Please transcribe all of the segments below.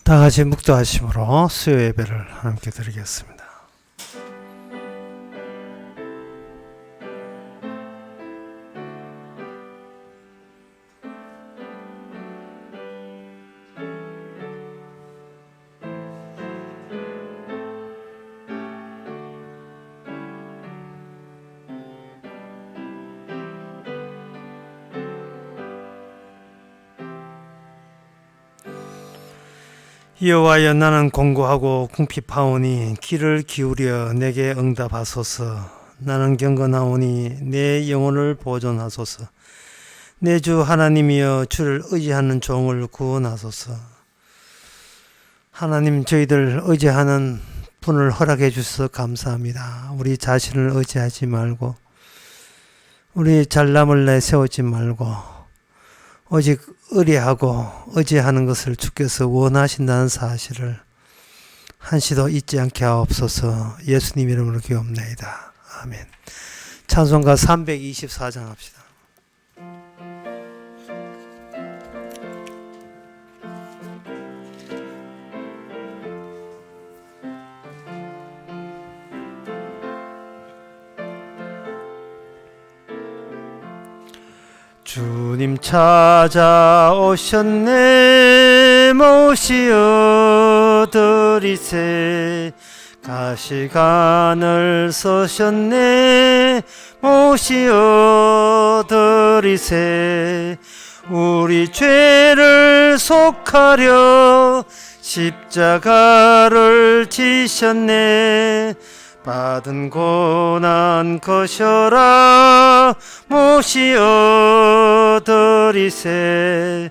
다 같이 묵도하심으로 수요 예배를 함께 드리겠습니다. 여호와여, 나는 공고하고 궁핍하오니 귀를 기울여 내게 응답하소서. 나는 경건하오니 내 영혼을 보존하소서. 내 주 하나님이여, 주를 의지하는 종을 구원하소서. 하나님, 저희들 의지하는 분을 허락해 주셔서 감사합니다. 우리 자신을 의지하지 말고, 우리 잘남을 내세우지 말고, 오직 의뢰하고 의지하는 것을 주께서 원하신다는 사실을 한시도 잊지 않게 하옵소서. 예수님 이름으로 기옵나이다. 아멘. 찬송가 324장 합시다. 주님 찾아오셨네. 모시어 드리세. 가시관을 서셨네. 모시어 드리세. 우리 죄를 속하려 십자가를 지셨네. 받은 고난 거셔라. 모시어 드리세.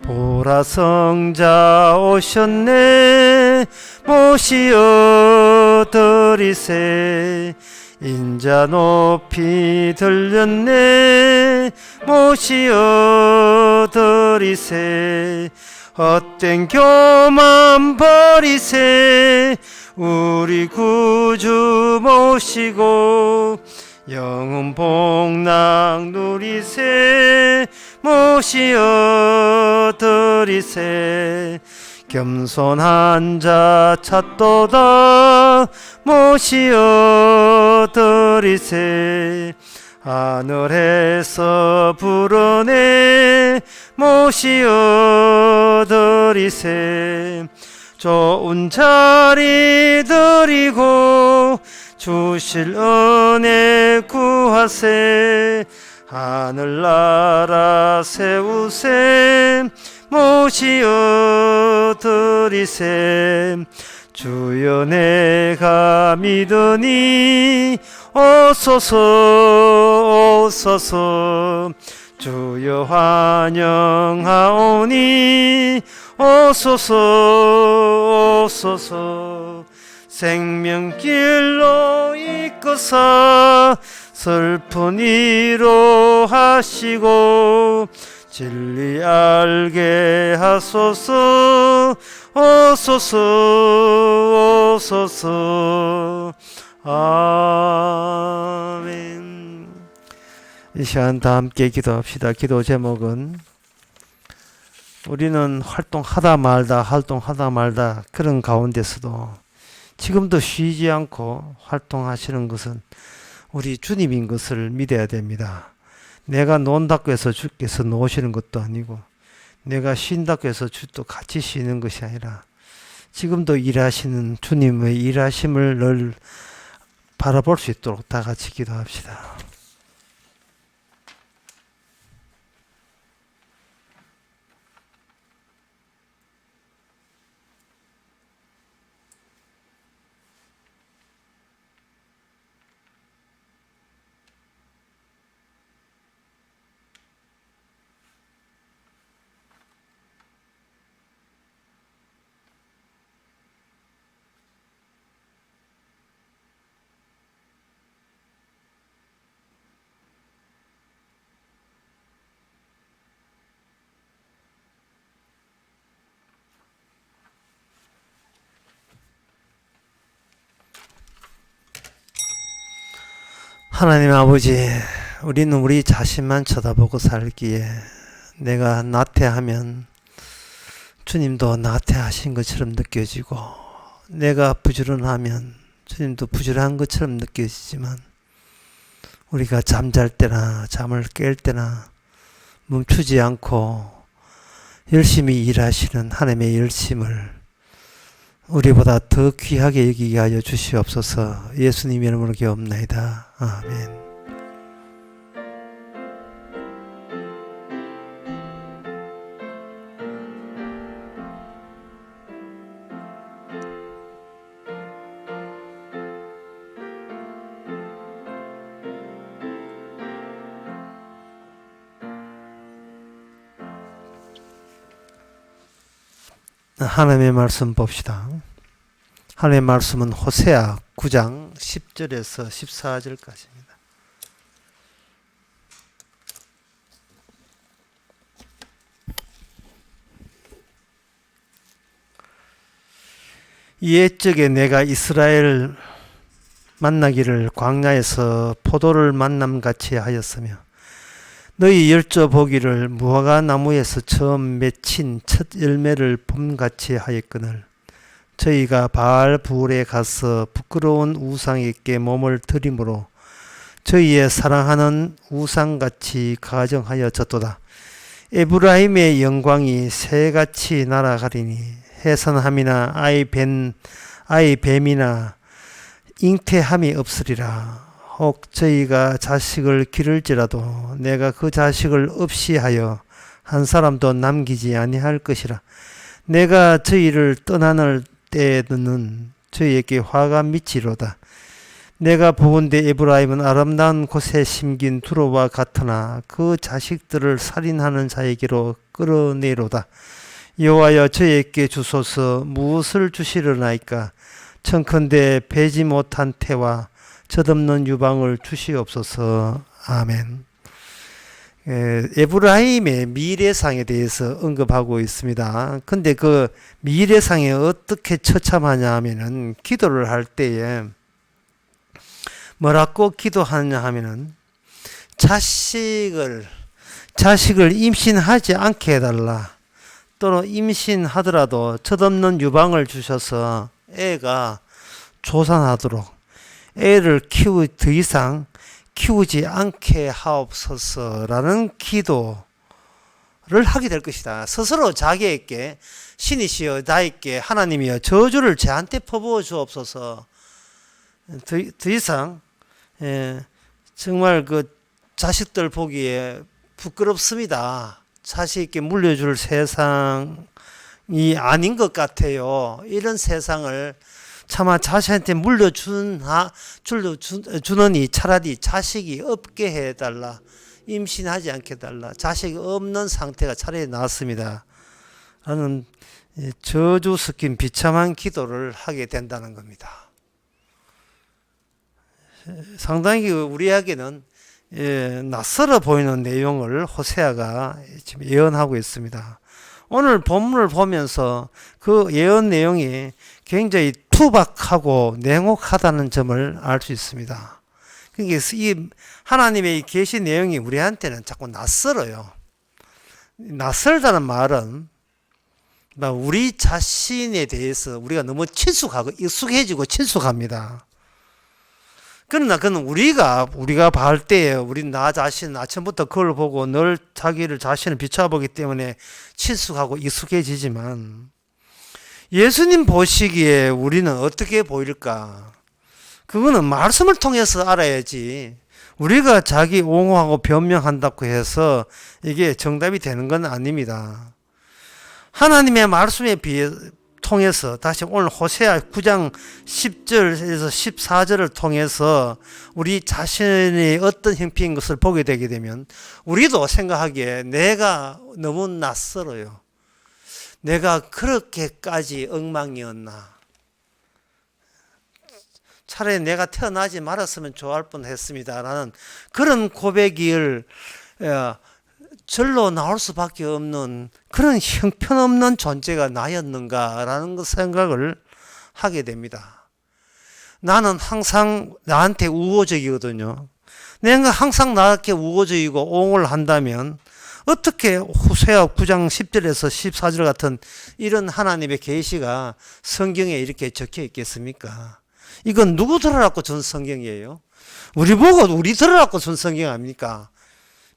보라 성자 오셨네. 모시어 드리세. 인자 높이 들렸네. 모시어 드리세. 헛된 교만 버리세. 우리 구주 모시고 영원 복락 누리세. 모시어 드리세. 겸손한 자 찾도다. 모시어 드리세. 하늘에서 부르네. 모시어 드리세. 좋은 자리 드리고 주실 은혜 구하세. 하늘나라 세우세. 모시어 드리세. 주여 내가 믿으니 오소서 오소서. 주여 환영하오니 오소서 오소서. 생명길로 이끄사 슬픈 이로 하시고 진리 알게 하소서. 오소서 오소서. 아멘. 이 시간 다 함께 기도합시다. 기도 제목은 우리는 활동하다 말다 그런 가운데서도 지금도 쉬지 않고 활동하시는 것은 우리 주님인 것을 믿어야 됩니다. 내가 논다고 해서 주께서 놓으시는 것도 아니고, 내가 쉰다고 해서 주도 같이 쉬는 것이 아니라 지금도 일하시는 주님의 일하심을 늘 바라볼 수 있도록 다 같이 기도합시다. 하나님 아버지, 우리는 우리 자신만 쳐다보고 살기에 내가 나태하면 주님도 나한테 하신 것처럼 느껴지고, 내가 부지런하면 주님도 부지런한 것처럼 느껴지지만, 우리가 잠잘 때나 잠을 깰 때나 멈추지 않고 열심히 일하시는 하나님의 열심을 우리보다 더 귀하게 여기게 하여 주시옵소서. 예수님 이름으로 기도합나이다. 아멘. 하나님의 말씀 봅시다. 하나님의 말씀은 호세아 9장 10절에서 14절까지입니다. 옛적에 내가 이스라엘 만나기를 광야에서 포도를 만남같이 하였으며 너희 열조 보기를 무화과 나무에서 처음 맺힌 첫 열매를 봄같이 하였거늘 저희가 바알 부울에 가서 부끄러운 우상에게 몸을 들이므로 저희의 사랑하는 우상같이 가정하여졌도다. 에브라임의 영광이 새같이 날아가리니 해산함이나 아이 뱀이나 잉태함이 없으리라. 혹 저희가 자식을 기를지라도 내가 그 자식을 없이 하여 한 사람도 남기지 아니할 것이라. 내가 저희를 떠나는 때에는 저희에게 화가 미치로다. 내가 보건대 에브라임은 아름다운 곳에 심긴 두로와 같으나 그 자식들을 살인하는 자에게로 끌어내로다. 여호와여 저희에게 주소서. 무엇을 주시려나이까? 청컨대 배지 못한 태와 젖없는 유방을 주시옵소서. 아멘. 에브라임의 미래상에 대해서 언급하고 있습니다. 근데 그 미래상에 어떻게 처참하냐 하면은 기도를 할 때에 뭐라고 기도하냐 하면은 자식을 임신하지 않게 해달라. 또는 임신하더라도 젖없는 유방을 주셔서 애가 조산하도록 애를 더 이상 키우지 않게 하옵소서라는 기도를 하게 될 것이다. 스스로 자기에게 신이시여 나에게 하나님이여 저주를 저한테 퍼부어 주옵소서. 더 이상 정말 그 자식들 보기에 부끄럽습니다. 자식에게 물려줄 세상이 아닌 것 같아요. 이런 세상을 차마 자식한테 물려주느니 차라리 자식이 없게 해달라. 임신하지 않게 해달라. 자식이 없는 상태가 차라리 낫습니다. 라는 저주 섞인 비참한 기도를 하게 된다는 겁니다. 상당히 우리에게는 낯설어 보이는 내용을 호세아가 지금 예언하고 있습니다. 오늘 본문을 보면서 그 예언 내용이 굉장히 투박하고 냉혹하다는 점을 알 수 있습니다. 그러니까 이 하나님의 계시 내용이 우리한테는 자꾸 낯설어요. 낯설다는 말은 우리 자신에 대해서 우리가 너무 친숙하고 익숙해지고 친숙합니다. 그러나 그는 우리가 봐할 때에 우리 나 자신 아침부터 그걸 보고 늘 자신을 비춰보기 때문에 친숙하고 익숙해지지만 예수님 보시기에 우리는 어떻게 보일까? 그거는 말씀을 통해서 알아야지 우리가 자기 옹호하고 변명한다고 해서 이게 정답이 되는 건 아닙니다. 하나님의 말씀에 통해서 다시 오늘 호세아 9장 10절에서 14절을 통해서 우리 자신의 어떤 형편인 것을 보게 되게 되면 우리도 생각하기에 내가 너무 낯설어요. 내가 그렇게까지 엉망이었나. 차라리 내가 태어나지 말았으면 좋아할 뻔했습니다. 라는 그런 고백을 절로 나올 수밖에 없는 그런 형편없는 존재가 나였는가라는 생각을 하게 됩니다. 나는 항상 나한테 우호적이거든요. 내가 항상 나한테 우호적이고 옹호를 한다면 어떻게 호세아 9장 10절에서 14절 같은 이런 하나님의 계시가 성경에 이렇게 적혀 있겠습니까? 이건 누구 들어갖고 준 성경이에요? 우리 보고 우리 들어갖고 준 성경 아닙니까?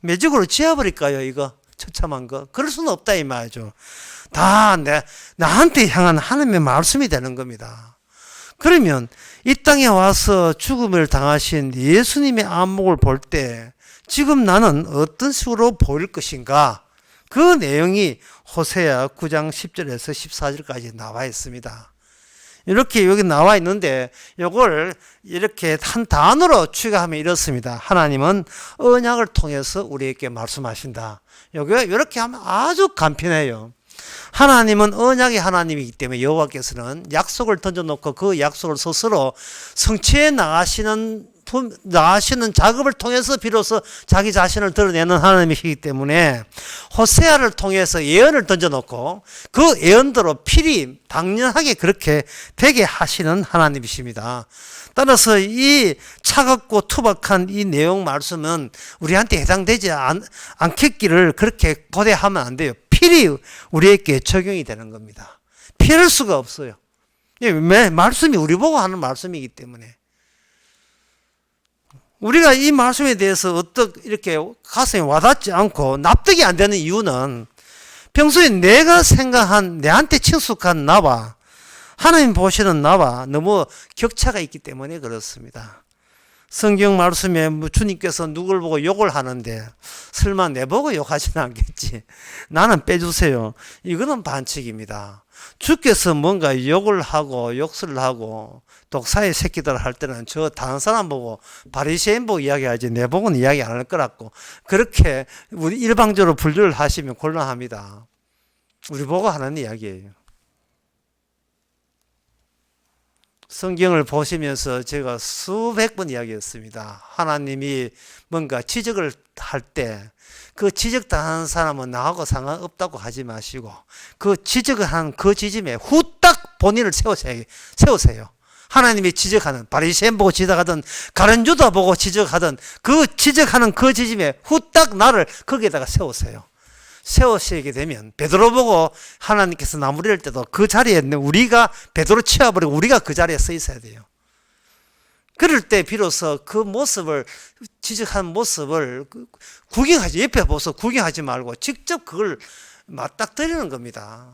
매직으로 지어버릴까요, 이거? 처참한 거. 그럴 수는 없다, 이 말이죠. 다 나한테 향한 하나님의 말씀이 되는 겁니다. 그러면 이 땅에 와서 죽음을 당하신 예수님의 안목을 볼 때 지금 나는 어떤 식으로 보일 것인가? 그 내용이 호세아 9장 10절에서 14절까지 나와 있습니다. 이렇게 여기 나와 있는데 이걸 이렇게 한 단어로 추가하면 이렇습니다. 하나님은 언약을 통해서 우리에게 말씀하신다. 여기가 이렇게 하면 아주 간편해요. 하나님은 언약의 하나님이기 때문에 여호와께서는 약속을 던져놓고 그 약속을 스스로 성취해 나가시는 작업을 통해서 비로소 자기 자신을 드러내는 하나님이시기 때문에 호세아를 통해서 예언을 던져놓고 그 예언대로 필히 당연하게 그렇게 되게 하시는 하나님이십니다. 따라서 이 차갑고 투박한 이 내용 말씀은 우리한테 해당되지 않겠기를 그렇게 고대하면 안 돼요. 필히 우리에게 적용이 되는 겁니다. 피할 수가 없어요. 말씀이 우리 보고 하는 말씀이기 때문에. 우리가 이 말씀에 대해서 어떻게 이렇게 가슴에 와닿지 않고 납득이 안 되는 이유는 평소에 내가 생각한 내한테 친숙한 나와 하나님 보시는 나와 너무 격차가 있기 때문에 그렇습니다. 성경 말씀에 주님께서 누굴 보고 욕을 하는데 설마 내 보고 욕하지는 않겠지. 나는 빼주세요. 이거는 반칙입니다. 주께서 뭔가 욕을 하고 욕설을 하고 독사의 새끼들 할 때는 저 다른 사람 보고 바리새인 보고 이야기하지 내 보고는 이야기 안 할 거라고 그렇게 우리 일방적으로 분류를 하시면 곤란합니다. 우리 보고 하는 이야기예요. 성경을 보시면서 제가 수백 번 이야기했습니다. 하나님이 뭔가 지적을 할 때 그 지적당하는 사람은 나하고 상관없다고 하지 마시고 그 지적을 한 그 지점에 후딱 본인을 세우세요. 하나님이 지적하는 바리새인 보고 지적하든 가룟유다 보고 지적하든 그 지적하는 그 지점에 후딱 나를 거기에다가 세우세요. 세우시게 되면 베드로 보고 하나님께서 나무랄 때도 그 자리에 우리가 베드로 치워버리고 우리가 그 자리에 서 있어야 돼요. 그럴 때 비로소 그 모습을 지적한 모습을 구경하지 옆에 보서 구경하지 말고 직접 그걸 맞닥뜨리는 겁니다.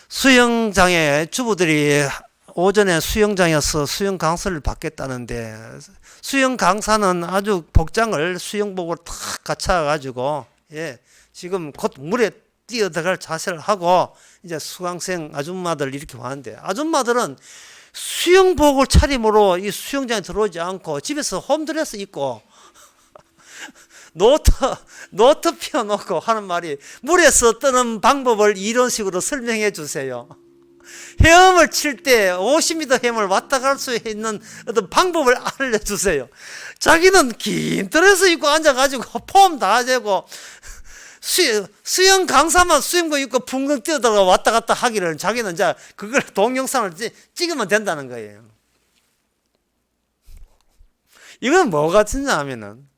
수영장에 주부들이 오전에 수영장에서 수영 강사를 받겠다는데 수영 강사는 아주 복장을 수영복으로 탁 갖춰가지고 지금 곧 물에 뛰어들어갈 자세를 하고 이제 수강생 아줌마들 이렇게 왔는데 아줌마들은 수영복을 차림으로 이 수영장에 들어오지 않고 집에서 홈드레스 입고 노트 펴놓고 하는 말이 물에서 뜨는 방법을 이런 식으로 설명해 주세요. 헤엄을 칠 때 50m 헤엄을 왔다 갈 수 있는 어떤 방법을 알려주세요. 자기는 긴 드레스 입고 앉아가지고 폼 다 재고 수영 강사만 수영복 입고 붕붕 뛰어들어가 왔다 갔다 하기를 자기는 이제 그걸 동영상을 찍으면 된다는 거예요. 이건 뭐 같으냐 하면은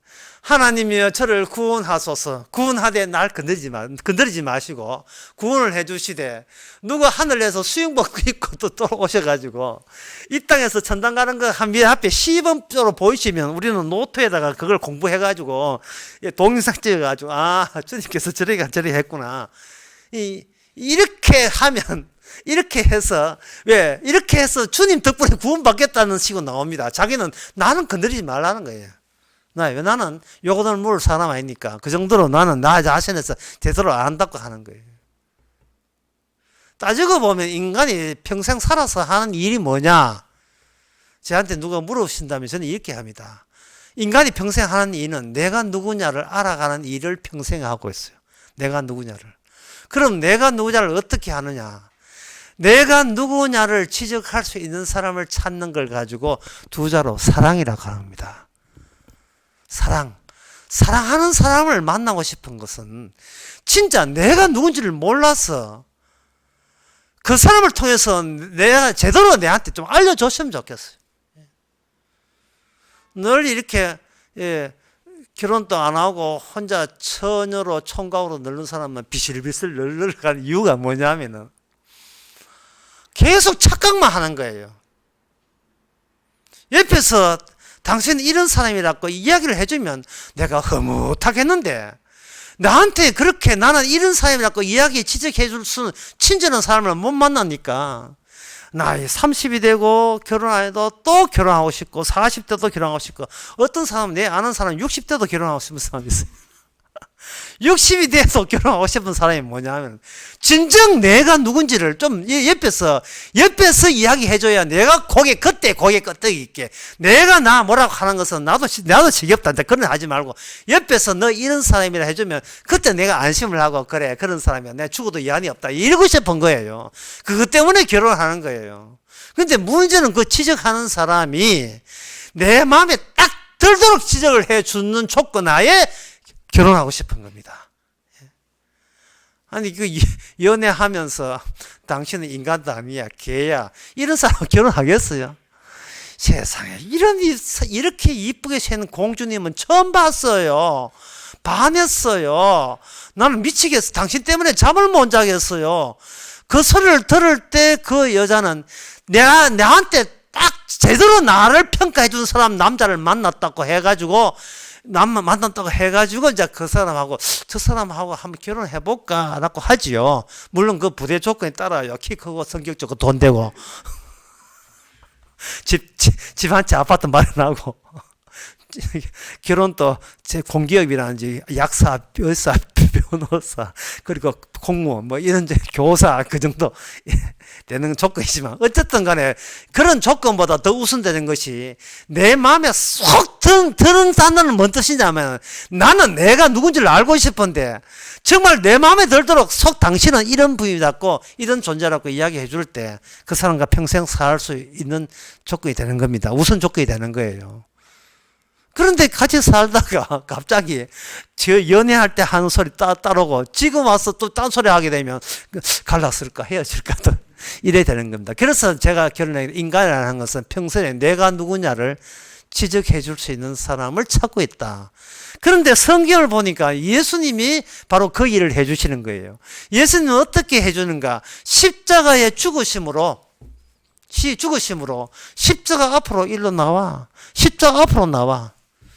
하나님이여 저를 구원하소서. 구원하되 날 건드리지 마시고 구원을 해주시되 누가 하늘에서 수영복 입고 또 오셔가지고 이 땅에서 천당 가는 거 한 미 앞에 시범적으로 보이시면 우리는 노트에다가 그걸 공부해가지고 동영상 찍어가지고 주님께서 저리 했구나. 이렇게 하면 이렇게 해서 이렇게 해서 주님 덕분에 구원받겠다는 식으로 나옵니다. 자기는 나는 건드리지 말라는 거예요. 나는 요거는 물을 사람 아니니까 그 정도로 나는 나 자신에서 제대로 안 한다고 하는 거예요. 따지고 보면 인간이 평생 살아서 하는 일이 뭐냐? 저한테 누가 물으신다면 저는 이렇게 합니다. 인간이 평생 하는 일은 내가 누구냐를 알아가는 일을 평생 하고 있어요. 내가 누구냐를. 그럼 내가 누구냐를 어떻게 하느냐? 내가 누구냐를 지적할 수 있는 사람을 찾는 걸 가지고 두 자로 사랑이라고 합니다. 사랑하는 사람을 만나고 싶은 것은 진짜 내가 누군지를 몰라서 그 사람을 통해서 내가 제대로 내한테 좀 알려줬으면 좋겠어요. 늘 이렇게 결혼도 안 하고 혼자 처녀로 총각으로 늙는 사람은 비실비실 늙어가는 이유가 뭐냐면은 계속 착각만 하는 거예요. 옆에서 당신은 이런 사람이라고 이야기를 해주면 내가 흐뭇하겠는데, 나한테 그렇게 나는 이런 사람이라고 이야기 지적해 줄 수는 친절한 사람을 못 만나니까 나이 30이 되고 결혼 안 해도 또 결혼하고 싶고 40대도 결혼하고 싶고, 어떤 사람은 내 아는 사람 60대도 결혼하고 싶은 사람이 있어요. 60이 돼서 결혼하고 싶은 사람이 뭐냐면 진정 내가 누군지를 좀 옆에서 이야기해줘야 내가 그때 고개 끄떡이 있게, 내가 나 뭐라고 하는 것은 나도 지겹다. 그런 거 하지 말고 옆에서 너 이런 사람이라 해주면 그때 내가 안심을 하고, 그래 그런 사람이야 내가 죽어도 이한이 없다 이러고 싶은 거예요. 그것 때문에 결혼하는 거예요. 근데 문제는 그 지적하는 사람이 내 마음에 딱 들도록 지적을 해주는 조건 하에 결혼하고 싶은 겁니다. 아니, 연애하면서 당신은 인간도 아니야, 개야, 이런 사람 결혼하겠어요? 세상에, 이렇게 이쁘게 새는 공주님은 처음 봤어요. 반했어요. 나는 미치겠어. 당신 때문에 잠을 못 자겠어요. 그 소리를 들을 때 그 여자는 나한테 딱 제대로 나를 평가해준 사람, 남자를 만났다고 해가지고, 이제 그 사람하고 저 사람하고 한번 결혼해볼까 라고 하지요. 물론 그 부대 조건에 따라요. 키 크고 성격 좋고 돈 되고 집 한 채 아파트 마련하고 결혼도 제 공기업이라든지 약사, 의사, 변호사, 그리고 공무원, 뭐 이런 교사, 그 정도 되는 조건이지만, 어쨌든 간에 그런 조건보다 더 우선되는 것이 내 마음에 쏙 드는 단어는 뭔 뜻이냐면, 나는 내가 누군지를 알고 싶은데 정말 내 마음에 들도록 속 당신은 이런 부위라고 이런 존재라고 이야기해 줄 때 그 사람과 평생 살 수 있는 조건이 되는 겁니다. 우선 조건이 되는 거예요. 그런데 같이 살다가 갑자기 저 연애할 때 하는 소리 따르고 지금 와서 또 딴 소리 하게 되면 갈랐을까 헤어질까 또 이래 되는 겁니다. 그래서 제가 결론에 인간이라는 것은 평소에 내가 누구냐를 지적해 줄 수 있는 사람을 찾고 있다. 그런데 성경을 보니까 예수님이 바로 그 일을 해 주시는 거예요. 예수님은 어떻게 해 주는가? 십자가의 죽으심으로 십자가 앞으로 일로 나와. 십자가 앞으로 나와.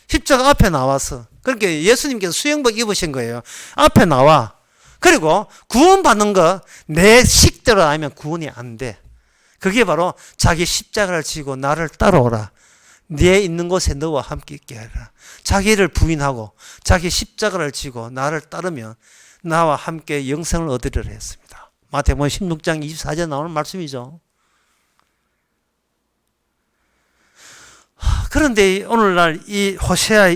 십자가 앞에 나와서, 그렇게 예수님께서 수영복 입으신 거예요. 앞에 나와. 그리고 구원받는 거 내 식대로 아니면 구원이 안 돼. 그게 바로 자기 십자가를 지고 나를 따라오라. 네 있는 곳에 너와 함께 있게 하라. 자기를 부인하고 자기 십자가를 지고 나를 따르면 나와 함께 영생을 얻으리라 했습니다. 마태복음 16장 24절에 나오는 말씀이죠. 그런데 오늘날 이 호세아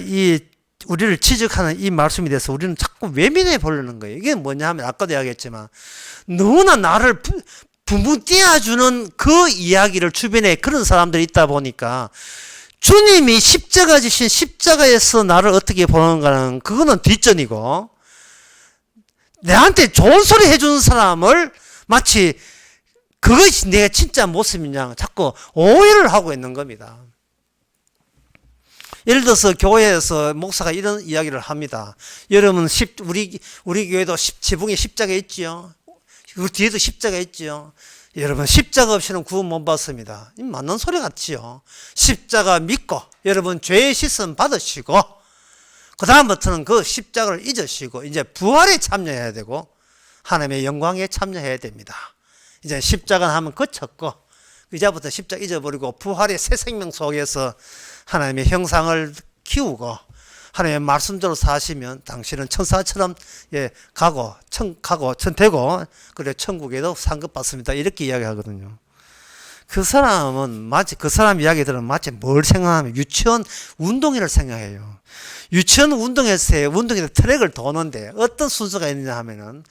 우리를 지적하는 이 말씀에 대해서 우리는 자꾸 외면해 보려는 거예요. 이게 뭐냐 하면 아까도 이야기했지만 너무나 나를 붕붕 띄워주는 그 이야기를 주변에 그런 사람들이 있다 보니까 주님이 십자가 지신 십자가에서 나를 어떻게 보는가는 그거는 뒷전이고, 내한테 좋은 소리 해주는 사람을 마치 그것이 내가 진짜 모습이냐 자꾸 오해를 하고 있는 겁니다. 예를 들어서 교회에서 목사가 이런 이야기를 합니다. 여러분, 우리 교회도 지붕에 십자가 있지요. 우리 뒤에도 십자가 있지요. 여러분, 십자가 없이는 구원 못 받습니다. 맞는 소리 같지요. 십자가 믿고 여러분 죄의 씻음 받으시고 그 다음부터는 그 십자가를 잊으시고 이제 부활에 참여해야 되고 하나님의 영광에 참여해야 됩니다. 이제 십자가 하면 그쳤고 이제부터 십자가 잊어버리고 부활의 새 생명 속에서 하나님의 형상을 키우고 하나님의 말씀대로 사시면 당신은 천사처럼 가고 천되고 그래 천국에도 상급받습니다. 이렇게 이야기하거든요. 그 사람 이야기 들으면 마치 뭘 생각하면 유치원 운동회를 생각해요. 유치원 운동에서 트랙을 도는데 어떤 순서가 있느냐 하면은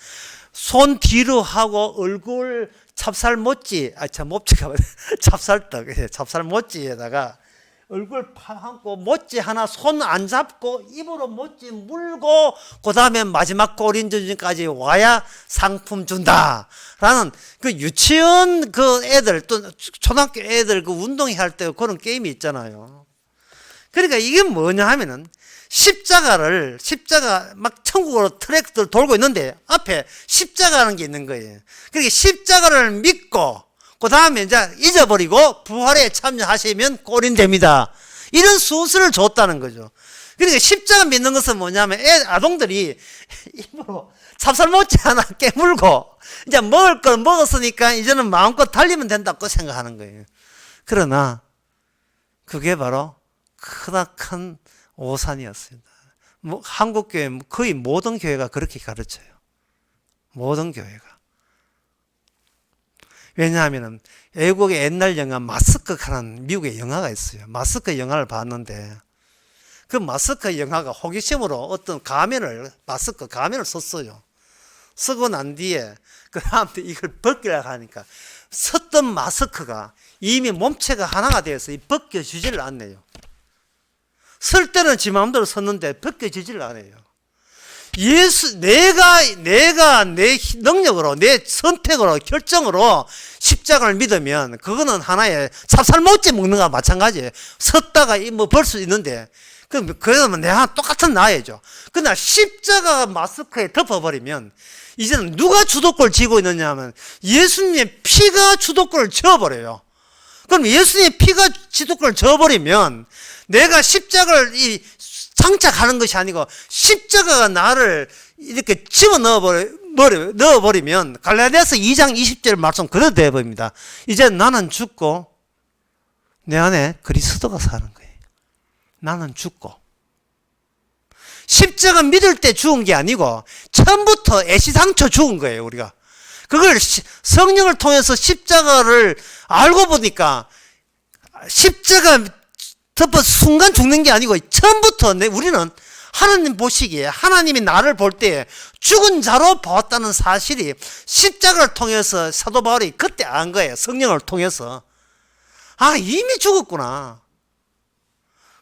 손 뒤로 하고 얼굴 찹쌀모찌에다가 얼굴 파하고 모찌 하나 손 안 잡고 입으로 모찌 물고 그 다음에 마지막 골인전까지 와야 상품 준다라는 그 유치원 그 애들 또 초등학교 애들 그 운동회 할 때 그런 게임이 있잖아요. 그러니까 이게 뭐냐 하면은 십자가 막 천국으로 트랙들 돌고 있는데 앞에 십자가라는 게 있는 거예요. 그러니까 십자가를 믿고 그 다음에 이제 잊어버리고 부활에 참여하시면 꼴인 됩니다. 이런 순서를 줬다는 거죠. 그러니까 십자가 믿는 것은 뭐냐면 아동들이 입으로 찹쌀 못지 하나 깨물고 이제 먹을 걸 먹었으니까 이제는 마음껏 달리면 된다고 생각하는 거예요. 그러나 그게 바로 크나큰 오산이었습니다. 한국 교회 거의 모든 교회가 그렇게 가르쳐요. 모든 교회가. 왜냐하면 외국의 옛날 영화 마스크라는 미국의 영화가 있어요. 마스크 영화를 봤는데 그 마스크 영화가 호기심으로 어떤 마스크 가면을 썼어요. 쓰고 난 뒤에 그 다음에 이걸 벗기려고 하니까 썼던 마스크가 이미 몸체가 하나가 되어서 벗겨지질 않네요. 쓸 때는 지 마음대로 썼는데 벗겨지질 않아요. 내가 내 능력으로, 내 선택으로, 결정으로 십자가를 믿으면 그거는 하나의 찹쌀 못지 먹는 거와 마찬가지예요. 섰다가 뭐 벌 수 있는데 그러면 내가 똑같은 나야죠. 그러나 십자가 마스크에 덮어버리면 이제는 누가 주도권을 쥐고 있느냐 하면 예수님의 피가 주도권을 쥐어버려요. 그럼 예수님의 피가 주도권을 쥐어버리면 내가 십자가를 장착하는 것이 아니고 십자가가 나를 이렇게 넣어버리면 갈라디아서 2장 20절 말씀 그대로 되어버립니다. 이제 나는 죽고 내 안에 그리스도가 사는 거예요. 나는 죽고. 십자가 믿을 때 죽은 게 아니고 처음부터 애시당초 죽은 거예요. 우리가 그걸 성령을 통해서 십자가를 알고 보니까 십자가 덮어 순간 죽는 게 아니고 처음부터 우리는 하나님 보시기에 하나님이 나를 볼 때 죽은 자로 보았다는 사실이 십자가를 통해서 사도 바울이 그때 안 거예요. 성령을 통해서. 아, 이미 죽었구나.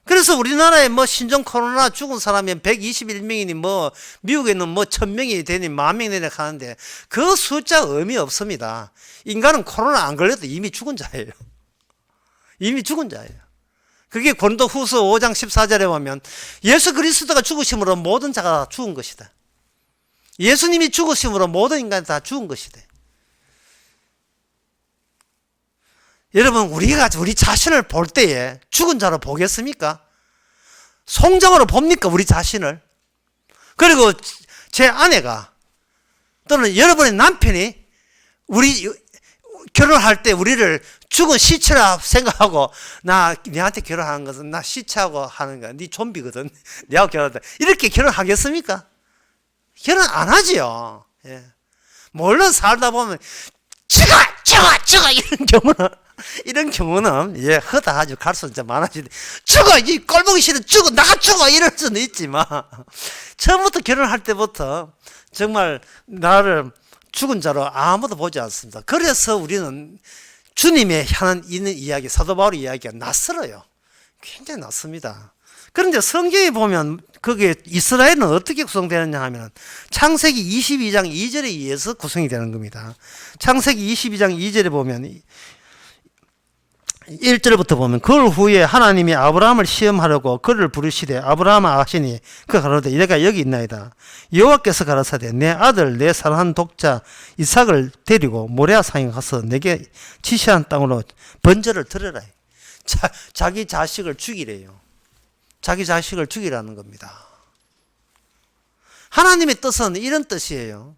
그래서 우리나라에 뭐 신종 코로나 죽은 사람이 121명이니 뭐 미국에는 뭐 1000명이 되니 10,000명이 되니 하는데 그 숫자 의미 없습니다. 인간은 코로나 안 걸려도 이미 죽은 자예요. 이미 죽은 자예요. 그게 고린도후서 5장 14절에 보면 예수 그리스도가 죽으심으로 모든 자가 죽은 것이다. 예수님이 죽으심으로 모든 인간이 다 죽은 것이다. 여러분, 우리 자신을 볼 때에 죽은 자로 보겠습니까? 송장으로 봅니까? 우리 자신을? 그리고 제 아내가 또는 여러분의 남편이 우리 결혼할 때 우리를 죽은 시체라 생각하고 니한테 결혼하는 것은 나 시체하고 하는 거야. 니 좀비거든. 니하고 결혼한다. 이렇게 결혼하겠습니까? 결혼 안 하지요. 예. 물론 살다 보면 죽어 이런 경우는 예, 허다하죠. 갈수록 이제 많아지는데 죽어! 이 꼴보기 싫어! 죽어! 나가 죽어! 이럴 수는 있지만 처음부터 결혼할 때부터 정말 나를 죽은 자로 아무도 보지 않습니다. 그래서 우리는 주님의 하는 이야기, 사도 바울의 이야기가 낯설어요. 굉장히 낯섭니다. 그런데 성경에 보면 그게 이스라엘은 어떻게 구성되느냐 하면 창세기 22장 2절에 의해서 구성이 되는 겁니다. 창세기 22장 2절에 보면 1절부터 보면 그걸 후에 하나님이 아브라함을 시험하려고 그를 부르시되 아브라함아 하시니 그 가로되 내가 여기 있나이다. 여호와께서 가라사대 내 아들 내 사랑하는 독자 이삭을 데리고 모레아 산에 가서 내게 지시한 땅으로 번제를 드려라. 자기 자식을 죽이래요. 자기 자식을 죽이라는 겁니다. 하나님의 뜻은 이런 뜻이에요.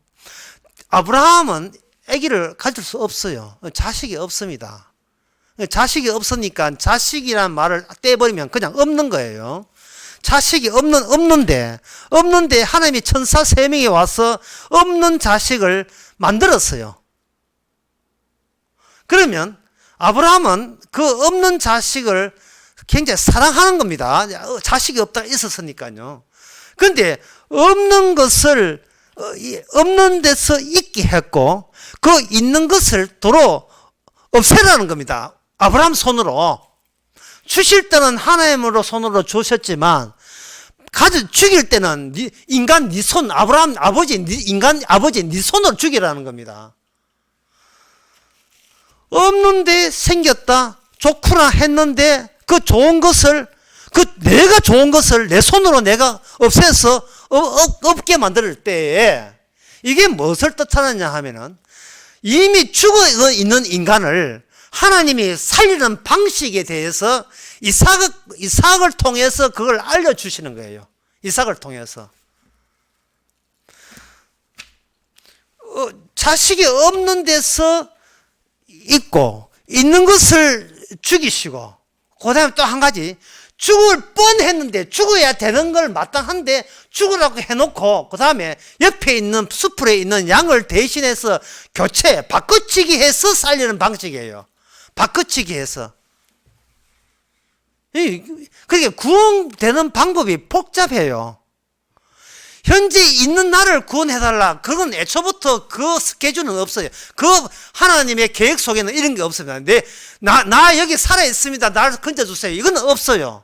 아브라함은 아기를 가질 수 없어요. 자식이 없습니다. 자식이 없으니까 자식이란 말을 떼버리면 그냥 없는 거예요. 자식이 없는데 하나님이 천사 3명이 와서 없는 자식을 만들었어요. 그러면 아브라함은 그 없는 자식을 굉장히 사랑하는 겁니다. 자식이 없다 있었으니까요. 그런데 없는 것을 없는 데서 있게 했고 그 있는 것을 도로 없애라는 겁니다. 아브라함 손으로. 주실 때는 하나님으로 손으로 주셨지만 죽일 때는 인간 네 손, 아브라함 아버지, 인간 아버지 네 손으로 죽이라는 겁니다. 없는데 생겼다, 좋구나 했는데 그 좋은 것을, 그 그 내가 좋은 것을 내 손으로 내가 없애서 없게 만들 때에 이게 무엇을 뜻하느냐 하면은 이미 죽어 있는 인간을 하나님이 살리는 방식에 대해서 이삭을 통해서 그걸 알려주시는 거예요. 이삭을 통해서. 자식이 없는 데서 있고 있는 것을 죽이시고 그 다음에 또 한 가지 죽을 뻔했는데 죽어야 되는 걸 마땅한데 죽으라고 해놓고 그 다음에 옆에 있는 수풀에 있는 양을 대신해서 바꿔치기 해서 살리는 방식이에요. 바꿔치기 해서. 그러니까 구원되는 방법이 복잡해요. 현재 있는 나를 구원해달라. 그건 애초부터 그 스케줄은 없어요. 그 하나님의 계획 속에는 이런 게 없습니다. 나 여기 살아있습니다. 나를 건져주세요. 이건 없어요.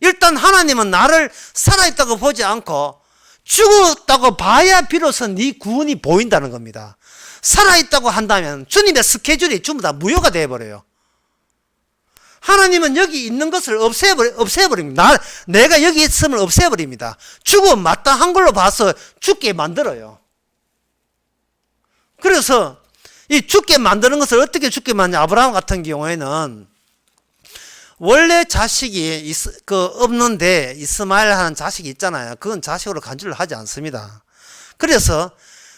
일단 하나님은 나를 살아있다고 보지 않고 죽었다고 봐야 비로소 네 구원이 보인다는 겁니다. 살아있다고 한다면 주님의 스케줄이 전부 다 무효가 되어버려요. 하나님은 여기 있는 것을 없애버립니다. 내가 여기 있음을 없애버립니다. 죽음 마땅한 걸로 봐서 죽게 만들어요. 그래서 이 죽게 만드는 것을 어떻게 죽게 만드냐. 아브라함 같은 경우에는 원래 자식이 없는데 이스마엘 하는 자식이 있잖아요. 그건 자식으로 간주를 하지 않습니다. 그래서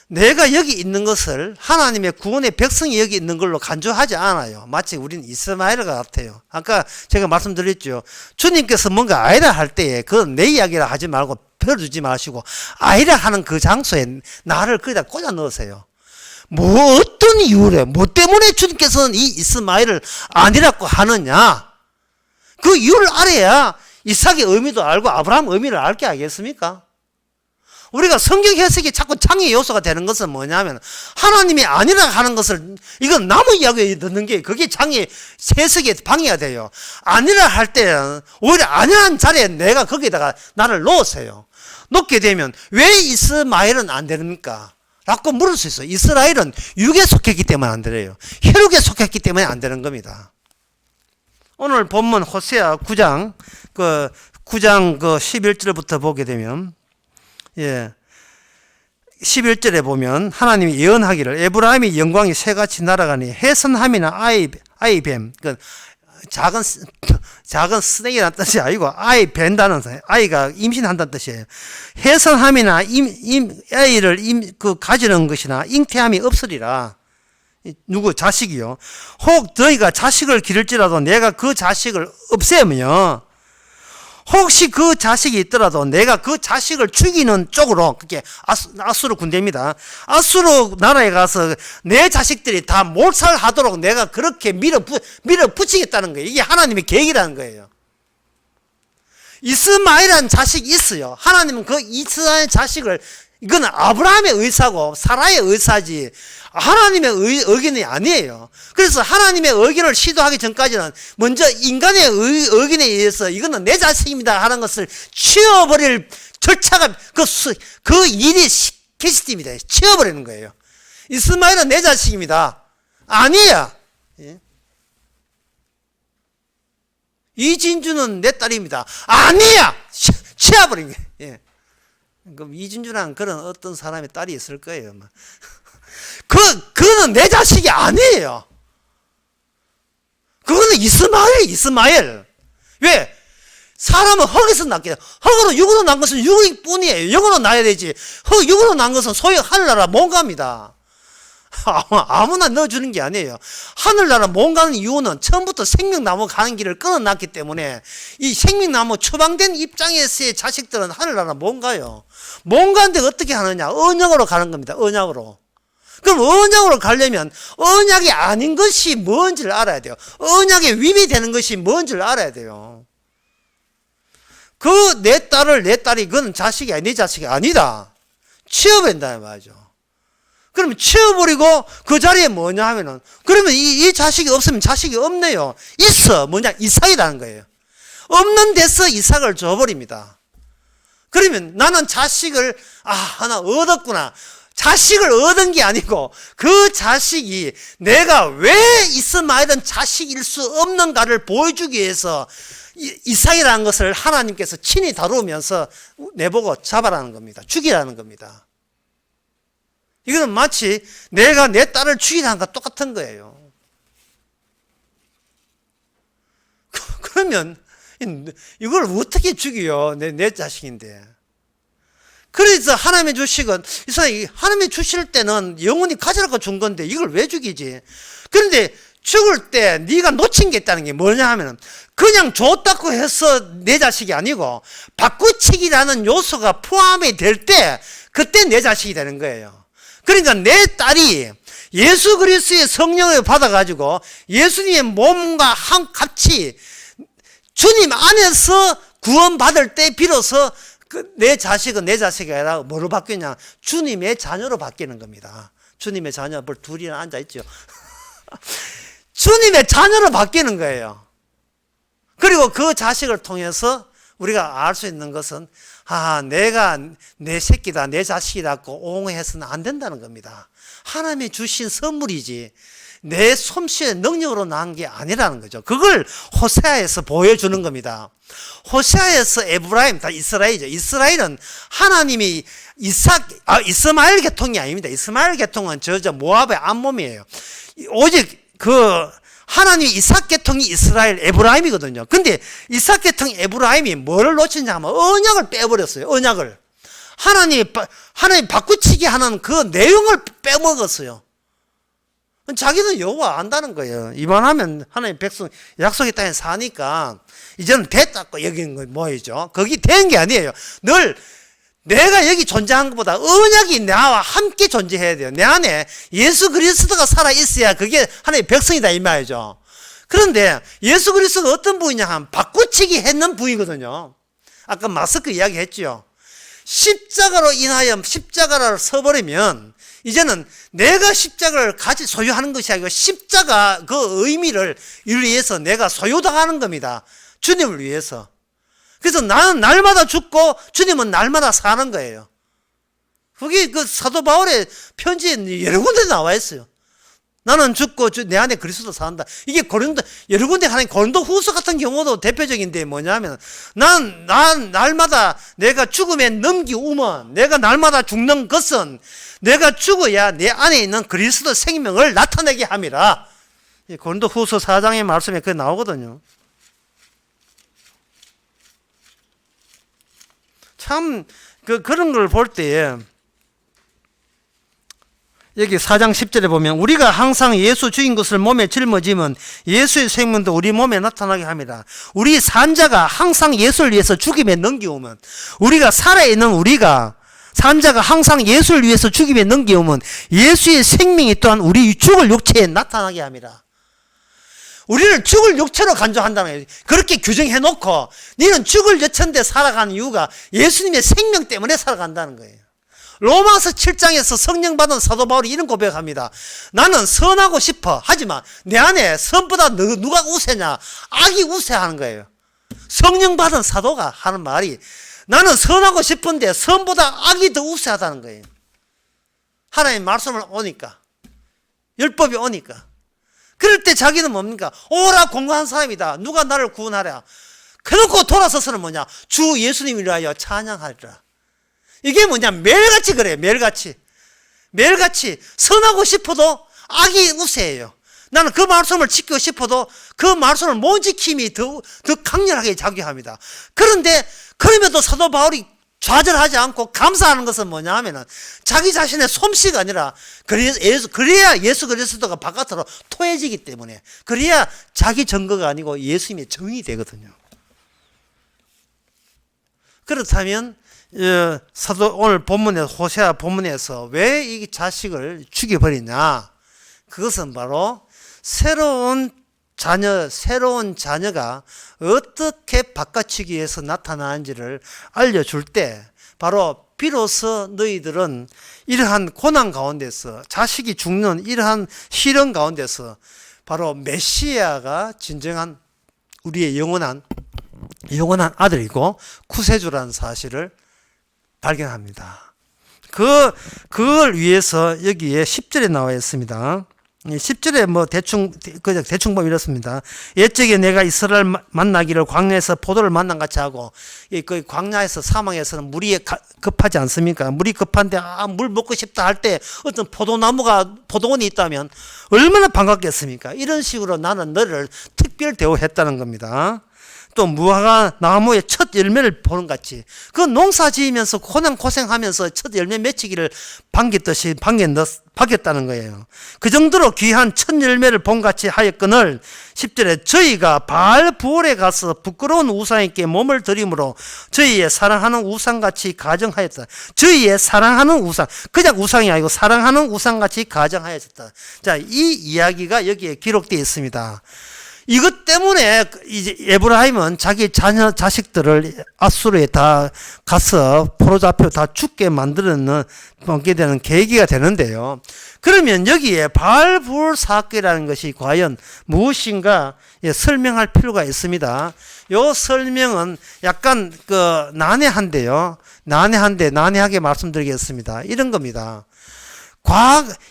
내가 여기 있는 것을 하나님의 구원의 백성이 여기 있는 걸로 간주하지 않아요. 마치 우리는 이스마엘 같아요. 아까 제가 말씀드렸죠. 주님께서 뭔가 아이라 할 때에 그건 내 이야기라 하지 말고 펴주지 마시고 아이라 하는 그 장소에 나를 거기다 꽂아 넣으세요. 어떤 이유래? 뭐 때문에 주님께서는 이 이스마엘을 아니라고 하느냐? 그 이유를 알아야 이삭의 의미도 알고 아브라함 의미를 알게 하겠습니까? 우리가 성경 해석이 자꾸 창의 요소가 되는 것은 뭐냐면 하나님이 아니라 하는 것을 이건 나무 이야기 듣는 게 그게 창의 해석에 방해가 돼요. 아니라 할 때는 오히려 아니라는 자리에 내가 거기다가 나를 놓으세요. 놓게 되면 왜 이스마엘은 안 됩니까? 라고 물을 수 있어요. 이스라엘은 육에 속했기 때문에 안 되래요. 혈육에 속했기 때문에 안 되는 겁니다. 오늘 본문 호세아 9장 11절부터 보게 되면 11절에 보면 하나님이 예언하기를 에브라임의 영광이 새같이 날아가니 해선함이나 아이뱀 작은 스낵이라는 뜻이 아니고 아이 벤다는 아이가 임신한다는 뜻이에요. 해선함이나 아이를 가지는 것이나 잉태함이 없으리라. 누구 자식이요. 혹 너희가 자식을 기를지라도 내가 그 자식을 없애며 혹시 그 자식이 있더라도 내가 그 자식을 죽이는 쪽으로 그게 아수르 군대입니다. 아수르 나라에 가서 내 자식들이 다 몰살하도록 내가 그렇게 밀어붙이겠다는 거예요. 이게 하나님의 계획이라는 거예요. 이스마엘이라는 자식이 있어요. 하나님은 그 이스마엘 자식을 이건 아브라함의 의사고 사라의 의사지 하나님의 의견이 아니에요. 그래서 하나님의 의견을 시도하기 전까지는 먼저 인간의 의견에 의해서 이거는 내 자식입니다 하는 것을 치워버릴 절차가 그 일이 캐시티입니다. 치워버리는 거예요. 이스마엘은 내 자식입니다. 아니에요. 이진주는 내 딸입니다. 아니야. 치워버린 거예요. 그럼 이진주랑 그런 어떤 사람의 딸이 있을 거예요. 그거는 내 자식이 아니에요. 그거는 이스마엘. 왜? 사람은 흙에서 낳게 돼. 육으로 난 것은 육일 뿐이에요. 영으로 낳아야 되지. 육으로 난 것은 소위 하늘나라 뭔가입니다. 아무나 넣어주는 게 아니에요. 하늘나라 뭔가는 이유는 처음부터 생명나무 가는 길을 끊어놨기 때문에 이 생명나무 처방된 입장에서의 자식들은 하늘나라 뭔가요. 뭔가인데 어떻게 하느냐? 언약으로 가는 겁니다. 언약으로. 그럼 언약으로 가려면 언약이 아닌 것이 뭔지를 알아야 돼요. 언약에 위배되는 것이 뭔지를 알아야 돼요. 내 딸이 그건 자식이 아니, 내 자식이 아니다. 치워버린다는 말이죠. 그러면 치워버리고 그 자리에 뭐냐 하면은 그러면 이 자식이 없으면 자식이 없네요. 있어. 뭐냐? 이삭이라는 거예요. 없는 데서 이삭을 줘버립니다. 그러면 나는 자식을 하나 얻었구나. 자식을 얻은 게 아니고 그 자식이 내가 왜 이스마엘은 자식일 수 없는가를 보여주기 위해서 이삭이라는 것을 하나님께서 친히 다루면서 내보고 잡아라는 겁니다. 죽이라는 겁니다. 이거는 마치 내가 내 딸을 죽이라는 것과 똑같은 거예요. 그러면 이걸 어떻게 죽여? 내 자식인데. 그래서 하나님의 주식은 하나님이 주실 때는 영원히 가지라고 준 건데 이걸 왜 죽이지? 그런데 죽을 때 네가 놓친 게 있다는 게 뭐냐 하면 그냥 줬다고 해서 내 자식이 아니고 바꾸치기라는 요소가 포함이 될 때 그때 내 자식이 되는 거예요. 그러니까 내 딸이 예수 그리스도의 성령을 받아가지고 예수님의 몸과 같이 주님 안에서 구원받을 때 비로소 내 자식은 내 자식이 아니라 뭐로 바뀌냐? 주님의 자녀로 바뀌는 겁니다. 주님의 자녀, 뭘 둘이나 앉아있죠. 주님의 자녀로 바뀌는 거예요. 그리고 그 자식을 통해서 우리가 알 수 있는 것은 내가 내 새끼다, 내 자식이라고 옹호해서는 안 된다는 겁니다. 하나님이 주신 선물이지 내 솜씨의 능력으로 난 게 아니라는 거죠. 그걸 호세아에서 보여주는 겁니다. 호세아에서 에브라임, 다 이스라엘이죠. 이스라엘은 하나님이 이스마엘 계통이 아닙니다. 이스마엘 계통은 저 모압의 앞몸이에요. 오직 하나님이 이삭 계통이 이스라엘 에브라임이거든요. 근데 이삭 계통 에브라임이 뭐를 놓쳤냐 하면 언약을 빼버렸어요. 언약을. 하나님 바꾸치기 하는 그 내용을 빼먹었어요. 자기는 여호와 안다는 거예요. 이만하면 하나님 백성 약속의 땅에 사니까 이제는 됐다고 여기는 거 뭐이죠? 거기 된 게 아니에요. 늘 내가 여기 존재한 것보다 언약이 나와 함께 존재해야 돼요. 내 안에 예수 그리스도가 살아 있어야 그게 하나님의 백성이다 이 말이죠. 그런데 예수 그리스도가 어떤 분이냐 하면 바꾸치기 했는 분이거든요. 아까 마스크 이야기 했죠. 십자가로 인하여 십자가를 서버리면 이제는 내가 십자가를 소유하는 것이 아니고 십자가 그 의미를 위해서 내가 소유당하는 겁니다. 주님을 위해서. 그래서 나는 날마다 죽고 주님은 날마다 사는 거예요. 그게 그 사도 바울의 편지에 여러 군데 나와 있어요. 나는 죽고 내 안에 그리스도 산다. 이게 여러 군데 하는 고린도 후서 같은 경우도 대표적인데 뭐냐면 난 날마다 내가 죽음에 넘기우면 내가 날마다 죽는 것은 내가 죽어야 내 안에 있는 그리스도 생명을 나타내게 함이라. 고린도 후서 4장의 말씀에 그게 나오거든요. 참 그런 걸 볼 때에 여기 4장 10절에 보면 우리가 항상 예수 죽인 것을 몸에 짊어지면 예수의 생명도 우리 몸에 나타나게 합니다. 우리 산자가 항상 예수를 위해서 죽임에 넘겨오면 우리가 살아있는 우리가 산자가 항상 예수를 위해서 죽임에 넘겨오면 예수의 생명이 또한 우리 죽을 육체에 나타나게 합니다. 우리를 죽을 육체로 간주한다는 거예요. 그렇게 규정해놓고 너는 죽을 여천데 살아가는 이유가 예수님의 생명 때문에 살아간다는 거예요. 로마서 7장에서 성령 받은 사도 바울이 이런 고백합니다. 나는 선하고 싶어. 하지만 내 안에 선보다 누가 우세냐? 악이 우세하는 거예요. 성령 받은 사도가 하는 말이 나는 선하고 싶은데 선보다 악이 더 우세하다는 거예요. 하나님의 말씀을 오니까 율법이 오니까 그럴 때 자기는 뭡니까? 오라 공고한 사람이다. 누가 나를 구원하랴. 그놓고 돌아서서는 뭐냐? 주 예수님을 위하여 찬양하리라. 이게 뭐냐? 매일같이 그래요. 매일같이 선하고 싶어도 악이 우세해요. 나는 그 말씀을 지키고 싶어도 그 말씀을 못 지킴이 더 강렬하게 작용합니다. 그런데 그럼에도 사도 바울이 좌절하지 않고 감사하는 것은 뭐냐 하면은 자기 자신의 솜씨가 아니라 그래야 예수 그리스도가 바깥으로 토해지기 때문에 그래야 자기 증거가 아니고 예수님의 정의 되거든요. 그렇다면 오늘 본문에 호세아 본문에서 왜 이 자식을 죽여버리냐? 그것은 바로 새로운 자녀가 어떻게 바꿔치기에서 나타나는지를 알려줄 때 바로 비로소 너희들은 이러한 고난 가운데서 자식이 죽는 이러한 시련 가운데서 바로 메시아가 진정한 우리의 영원한 아들이고 구세주라는 사실을 발견합니다. 그걸 위해서 여기에 10절에 나와 있습니다. 10절에 뭐 대충 보면 이렇습니다. 옛적에 내가 이스라엘 만나기를 광야에서 포도를 만난 같이 하고, 그 광야에서 사막에서는 물이 급하지 않습니까? 물이 급한데 물 먹고 싶다 할 때 어떤 포도원이 있다면 얼마나 반갑겠습니까? 이런 식으로 나는 너를 특별 대우했다는 겁니다. 또 무화과 나무의 첫 열매를 보는 같이, 그 농사 지으면서 고생하면서 첫 열매 맺히기를 반겼듯이 반겼다는 거예요. 그 정도로 귀한 첫 열매를 본 같이 하였거늘 10절에 저희가 바알 부올에 가서 부끄러운 우상에게 몸을 들임으로 저희의 사랑하는 우상같이 가정하였다. 저희의 사랑하는 우상, 그냥 우상이 아니고 사랑하는 우상같이 가정하였다. 자, 이 이야기가 여기에 기록되어 있습니다. 이것 때문에 이제 에브라임은 자기 자식들을 아수르에 다 가서 포로 잡혀 다 죽게 먹게 되는 계기가 되는데요. 그러면 여기에 바알부올 사건이라는 것이 과연 무엇인가 설명할 필요가 있습니다. 요 설명은 약간 난해한데요. 난해하게 말씀드리겠습니다. 이런 겁니다.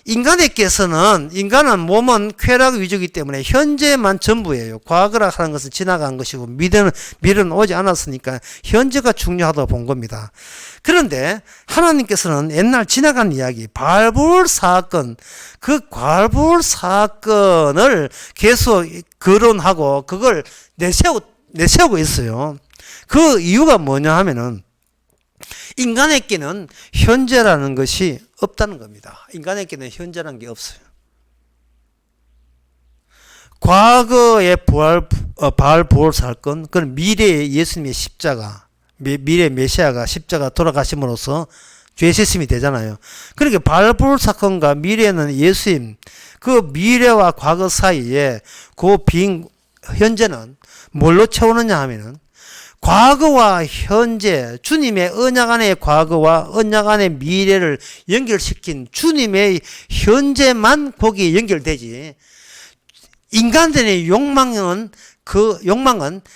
인간은 몸은 쾌락 위주이기 때문에 현재만 전부예요. 과거라 하는 것은 지나간 것이고 미래는 오지 않았으니까 현재가 중요하다고 본 겁니다. 그런데 하나님께서는 옛날 지나간 이야기, 바알부올 사건, 그 바알부올 사건을 계속 거론하고 그걸 내세우고 있어요. 그 이유가 뭐냐 하면은 인간에게는 현재라는 것이 없다는 겁니다. 인간에게는 현재라는 게 없어요. 과거의 바알부올 사건, 그건 미래의 예수님의 십자가, 미래 메시아가 십자가 돌아가심으로써 죄 씻음이 되잖아요. 그러니까 바알부올 사건과 미래는 예수님, 그 미래와 과거 사이에 그 빈 현재는 뭘로 채우느냐 하면은 과거와 현재, 주님의 언약 안의 과거와 언약 안의 미래를 연결시킨 주님의 현재만 거기에 연결되지, 인간들의 욕망은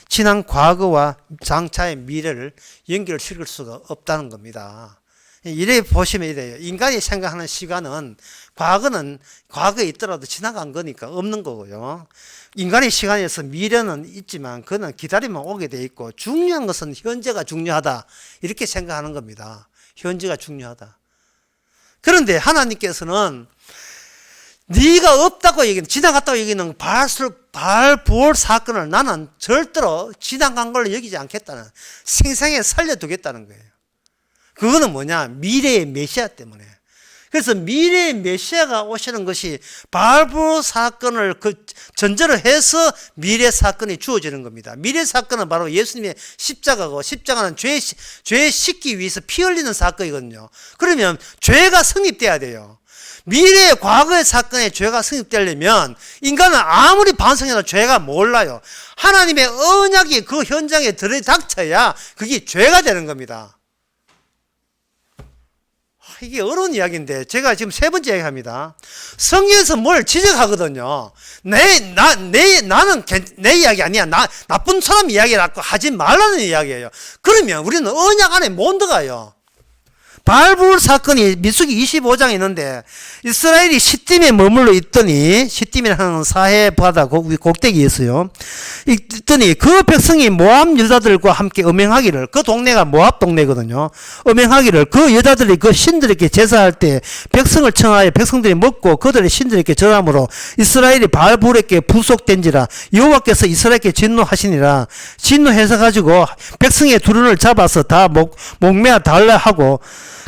지난 과거와 장차의 미래를 연결시킬 수가 없다는 겁니다. 이래 보시면 이래요. 인간이 생각하는 시간은 과거에 있더라도 지나간 거니까 없는 거고요. 인간의 시간에서 미래는 있지만 그는 기다리면 오게 돼 있고, 중요한 것은 현재가 중요하다, 이렇게 생각하는 겁니다. 현재가 중요하다. 그런데 하나님께서는 네가 없다고 지나갔다고 얘기는 바알부올 사건을 나는 절대로 지나간 걸로 여기지 않겠다는, 생생하게 살려두겠다는 거예요. 그거는 뭐냐? 미래의 메시아 때문에. 그래서 미래의 메시아가 오시는 것이 바알부올 사건을 전제로 해서 미래 사건이 주어지는 겁니다. 미래 사건은 바로 예수님의 십자가고, 십자가는 죄 씻기 위해서 피 흘리는 사건이거든요. 그러면 죄가 성립돼야 돼요. 미래의 과거의 사건에 죄가 성립되려면 인간은 아무리 반성해도 죄가 몰라요. 하나님의 언약이 그 현장에 들이닥쳐야 그게 죄가 되는 겁니다. 이게 어려운 이야기인데 제가 지금 세 번째 이야기합니다. 성경에서 뭘 지적하거든요. 나는 내 이야기 아니야. 나쁜 사람 이야기라고 하지 말라는 이야기예요. 그러면 우리는 언약 안에 못 들어가요. 바알부올 사건이 민수기 25장에 있는데, 이스라엘이 시딤에 머물러 있더니, 시딤이라는 사해 바다 꼭대기였어요. 있더니 그 백성이 모압 여자들과 함께 음행하기를, 그 동네가 모압 동네거든요. 음행하기를 그 여자들이 그 신들에게 제사할 때 백성을 청하여 백성들이 먹고 그들의 신들에게 절함으로 이스라엘이 바알부올에게 부속된지라 여호와께서 이스라엘에게 진노하시니라. 진노해서 가지고 백성의 두른을 잡아서 다 목매어 달라 하고,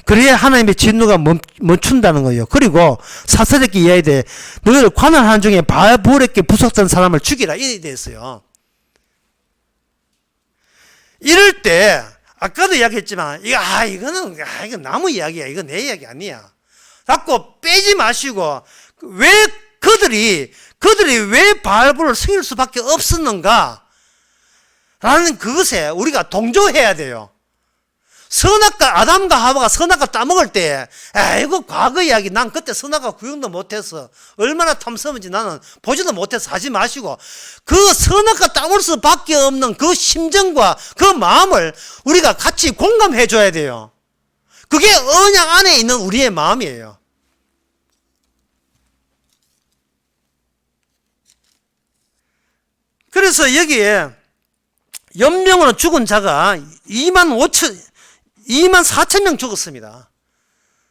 그래야 하나님의 진노가 멈춘다는 거예요. 그리고 사사들에게 이야기돼, 너희를 관할하는 중에 바알부올에게 부속된 사람을 죽이라, 이래 됐어요. 이럴 때 아까도 이야기했지만 이거는 나무 이야기야, 이거 내 이야기 아니야. 자꾸 빼지 마시고, 그들이 왜 바알부올을 섬길 수밖에 없었는가 라는 그것에 우리가 동조해야 돼요. 아담과 하와가 선악과 따먹을 때, 이거 과거 이야기, 난 그때 선악과 구경도 못해서 얼마나 탐스러운지 나는 보지도 못해서 하지 마시고, 그 선악과 따먹을 수밖에 없는 그 심정과 그 마음을 우리가 같이 공감해 줘야 돼요. 그게 언약 안에 있는 우리의 마음이에요. 그래서 여기에 연명으로 죽은 자가 2만 4천 명 죽었습니다.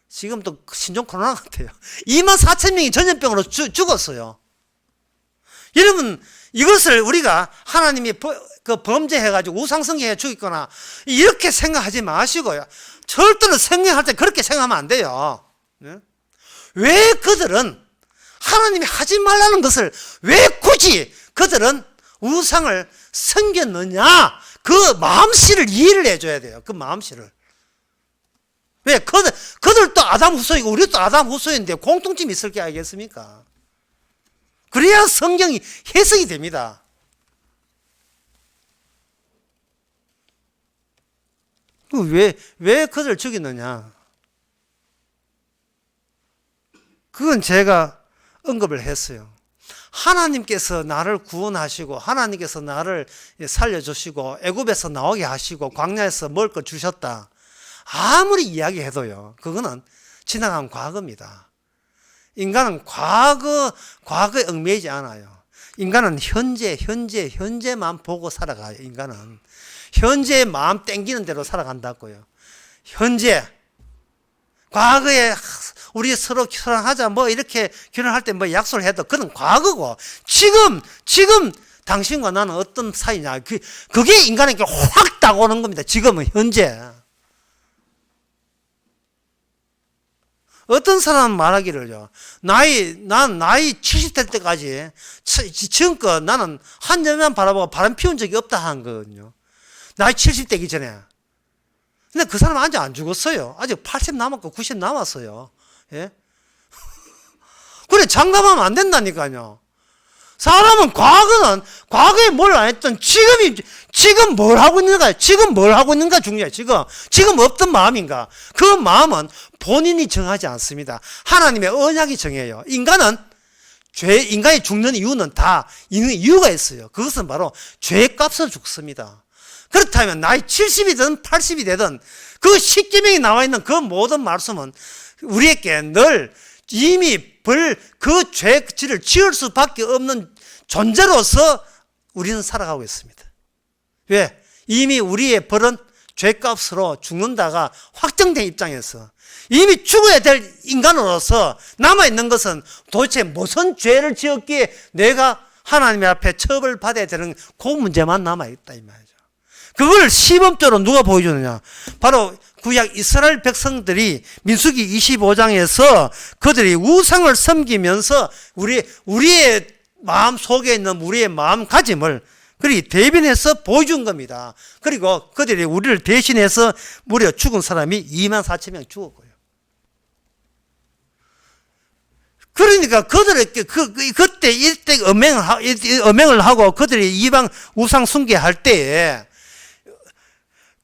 지금 또 신종 코로나 같아요. 2만 4천 명이 전염병으로 죽었어요. 여러분, 이것을 우리가 하나님이 범죄해가지고 우상숭배해 죽이거나 이렇게 생각하지 마시고요. 절대로 생각할 때 그렇게 생각하면 안 돼요. 왜 그들은 하나님이 하지 말라는 것을 왜 굳이 그들은 우상을 섬겼느냐? 그 마음씨를 이해를 해줘야 돼요. 그 마음씨를. 왜? 그들도 아담 후손이고 우리도 아담 후손인데 공통점이 있을 게 알겠습니까? 그래야 성경이 해석이 됩니다. 왜 그들을 죽이느냐? 그건 제가 언급을 했어요. 하나님께서 나를 구원하시고 하나님께서 나를 살려주시고 애굽에서 나오게 하시고 광야에서 먹을 걸 주셨다. 아무리 이야기해도요. 그거는 지나간 과거입니다. 인간은 과거에 얽매이지 않아요. 인간은 현재만 보고 살아가요. 인간은 현재의 마음 땡기는 대로 살아간다고요. 현재 과거에 우리 서로 결혼하자 뭐 이렇게 결혼할 때 뭐 약속을 해도 그건 과거고 지금 당신과 나는 어떤 사이냐 그게 인간에게 확 다가오는 겁니다. 지금은 현재. 어떤 사람은 말하기를요. 난 나이 70대 때까지 지금껏 나는 한 여자만 바라보고 바람 피운 적이 없다 하는 거거든요. 나이 70대기 전에. 근데 그 사람은 아직 안 죽었어요. 아직 80 남았고 90 남았어요. 예? 그래, 장담하면 안 된다니까요. 사람은 과거에 뭘 안 했던 지금 뭘 하고 있는가, 지금 뭘 하고 있는가 중요해요. 지금 어떤 마음인가. 그 마음은 본인이 정하지 않습니다. 하나님의 언약이 정해요. 인간이 죽는 이유는 다 이유가 있어요. 그것은 바로 죄의 값으로 죽습니다. 그렇다면 나이 70이든 80이 되든 그 십계명이 나와 있는 그 모든 말씀은 우리에게 늘 이미 그 죄를 지을 수밖에 없는 존재로서 우리는 살아가고 있습니다. 왜? 이미 우리의 벌은 죄값으로 죽는다가 확정된 입장에서 이미 죽어야 될 인간으로서 남아있는 것은 도대체 무슨 죄를 지었기에 내가 하나님 앞에 처벌받아야 되는 그 문제만 남아있다 이 말이죠. 그걸 시범적으로 누가 보여주느냐? 바로 구약 이스라엘 백성들이 민수기 25장에서 그들이 우상을 섬기면서 우리의 마음 속에 있는 우리의 마음가짐을 그리 대변해서 보여준 겁니다. 그리고 그들이 우리를 대신해서 무려 죽은 사람이 2만 4천 명 죽었고요. 그러니까 그들에게 그때 이때 음행을 하고 그들이 이방 우상 숭배할 때에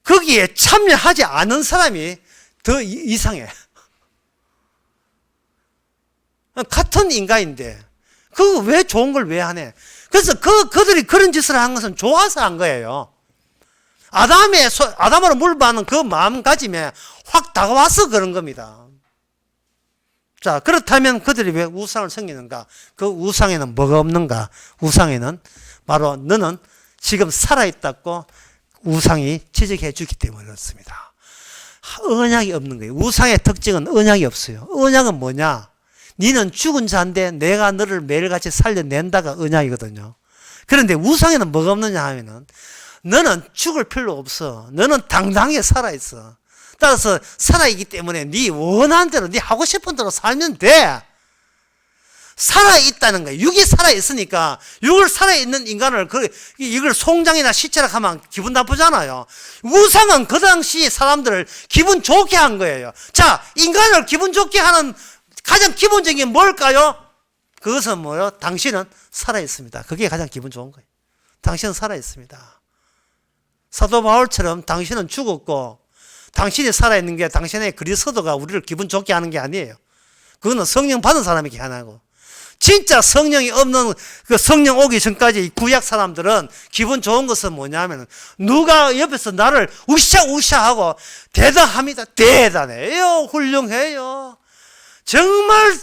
거기에 참여하지 않은 사람이 더 이상해. 같은 인간인데 그거 왜 좋은 걸 왜 하네. 그래서 그들이 그런 짓을 한 것은 좋아서 한 거예요. 아담으로 물받는 그 마음가짐에 확 다가와서 그런 겁니다. 자, 그렇다면 그들이 왜 우상을 섬기는가? 그 우상에는 뭐가 없는가? 우상에는 바로 너는 지금 살아있다고 우상이 지적해 주기 때문에 그렇습니다. 언약이 없는 거예요. 우상의 특징은 언약이 없어요. 언약은 뭐냐? 너는 죽은 자인데 내가 너를 매일같이 살려낸다가 언약이거든요. 그런데 우상에는 뭐가 없느냐 하면은 너는 죽을 필요 없어. 너는 당당하게 살아있어. 따라서 살아있기 때문에 네 원하는 대로 네 하고 싶은 대로 살면 돼. 살아있다는 거예요. 육이 살아있으니까 육을 살아있는 인간을 이걸 송장이나 시체라 하면 기분 나쁘잖아요. 우상은 그 당시 사람들을 기분 좋게 한 거예요. 자, 인간을 기분 좋게 하는 가장 기본적인 뭘까요? 그것은 뭐요? 당신은 살아있습니다. 그게 가장 기분 좋은 거예요. 당신은 살아있습니다. 사도 바울처럼 당신은 죽었고 당신이 살아있는 게 당신의 그리스도가 우리를 기분 좋게 하는 게 아니에요. 그거는 성령 받은 사람에게 하나고 진짜 성령이 없는 그 성령 오기 전까지 구약 사람들은 기분 좋은 것은 뭐냐면 누가 옆에서 나를 우샤우샤하고 대단합니다. 대단해요. 훌륭해요. 정말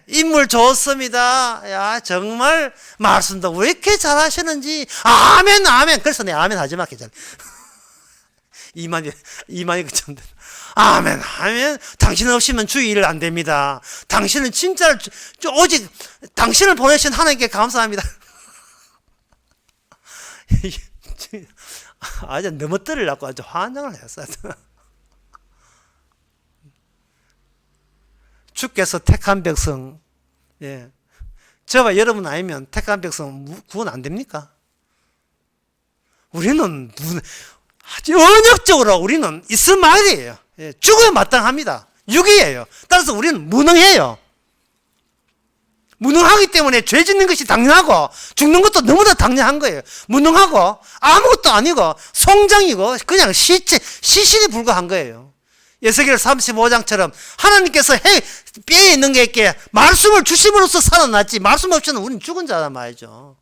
인물 좋습니다. 야, 정말 말씀도 왜 이렇게 잘하시는지. 아멘, 아멘. 그래서 내 아멘 하지 마. 괜찮아. 이만이 그참 돼. 아멘, 아멘. 당신 없이면 주의 일 안 됩니다. 당신은 진짜 오직 당신을 보내신 하나님께 감사합니다. 아주 넘어뜨리려고 아주 환장을 했어요. 주께서 택한 백성, 저와 여러분 아니면 택한 백성 구원 안 됩니까? 우리는 아주 언역적으로 우리는 이스마엘이에요. 죽어야 마땅합니다. 육이에요. 따라서 우리는 무능해요. 무능하기 때문에 죄 짓는 것이 당연하고 죽는 것도 너무나 당연한 거예요. 무능하고 아무것도 아니고 송장이고 그냥 시신에 불과한 거예요. 에스겔 35장처럼 하나님께서 뼈에 있는 게 있게 말씀을 주심으로써 살아났지 말씀 없이는 우리는 죽은 자란 말이죠.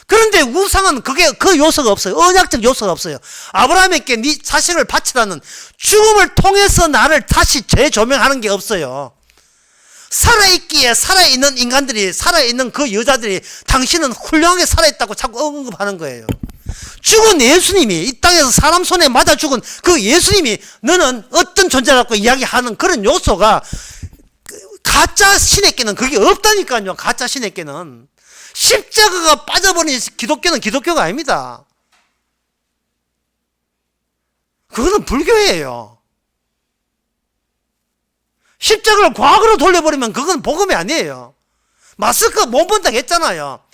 그런데 우상은 그 요소가 없어요. 언약적 요소가 없어요. 아브라함에게 네 자식을 바치라는 죽음을 통해서 나를 다시 재조명하는 게 없어요. 살아있기에 살아있는 인간들이 살아있는 그 여자들이 당신은 훌륭하게 살아있다고 자꾸 언급하는 거예요. 죽은 예수님이 이 땅에서 사람 손에 맞아 죽은 그 예수님이 너는 어떤 존재라고 이야기하는 그런 요소가 가짜 신에게는 그게 없다니까요. 가짜 신에게는 십자가가 빠져버린 기독교는 기독교가 아닙니다. 그거는 불교예요. 십자가를 과거로 돌려버리면 그건 복음이 아니에요. 마스크 못 본다고 했잖아요.